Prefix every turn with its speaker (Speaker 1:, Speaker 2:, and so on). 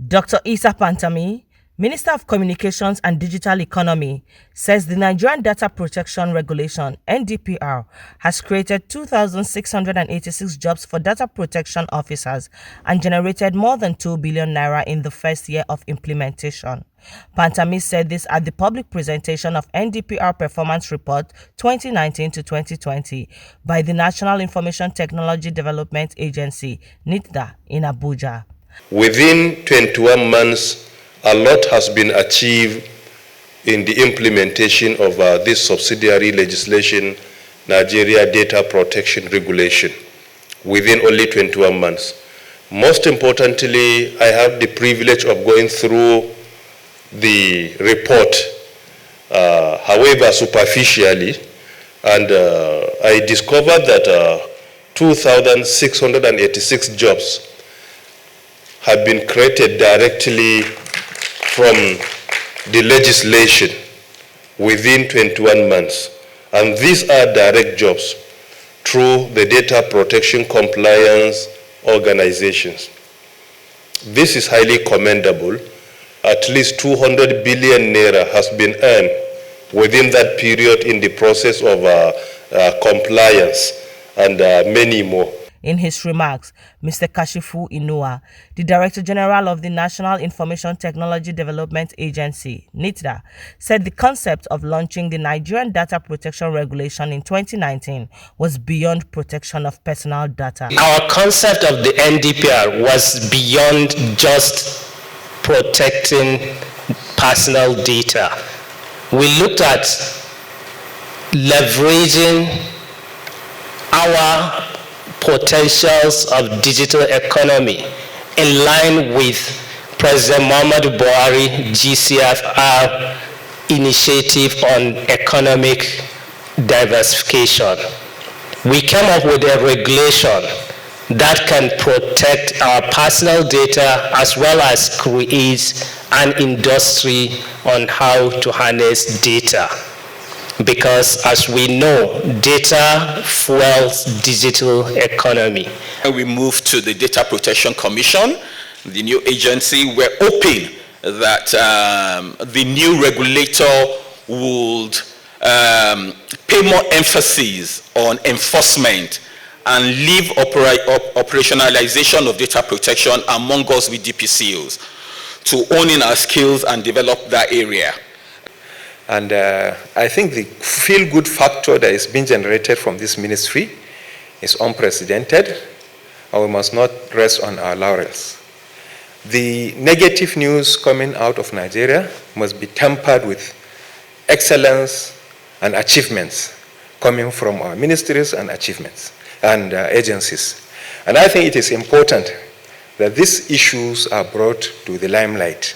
Speaker 1: Dr. Isa Pantami, Minister of Communications and Digital Economy, says the Nigerian Data Protection Regulation (NDPR) has created 2,686 jobs for data protection officers and generated more than 2 billion naira in the first year of implementation. Pantami said this at the public presentation of NDPR Performance Report 2019 to 2020 by the National Information Technology Development Agency (NITDA) in Abuja.
Speaker 2: Within 21 months, a lot has been achieved in the implementation of this subsidiary legislation, Nigerian Data Protection Regulation, within only 21 months. Most importantly, I have the privilege of going through the report, however superficially, and I discovered that 2,686 jobs have been created directly from the legislation within 21 months. And these are direct jobs through the data protection compliance organizations. This is highly commendable. At least 200 billion naira has been earned within that period in the process of compliance and many more.
Speaker 1: In his remarks, Mr. Kashifu Inuwa, the Director General of the National Information Technology Development Agency, NITDA, said the concept of launching the Nigerian Data Protection Regulation in 2019 was beyond protection of personal data.
Speaker 3: Our concept of the NDPR was beyond just protecting personal data. We looked at leveraging our potentials of digital economy in line with President Muhammadu Buhari GCFR initiative on economic diversification. We came up with a regulation that can protect our personal data as well as create an industry on how to harness data. Because as we know, data fuels digital economy.
Speaker 4: We moved to the Data Protection Commission, the new agency. We're hoping that the new regulator would pay more emphasis on enforcement and leave operationalization of data protection among us with DPCOs to owning our skills and develop that area.
Speaker 5: And I think the feel-good factor that is being generated from this ministry is unprecedented, and we must not rest on our laurels. The negative news coming out of Nigeria must be tempered with excellence and achievements coming from our ministries and achievements and agencies. And I think it is important that these issues are brought to the limelight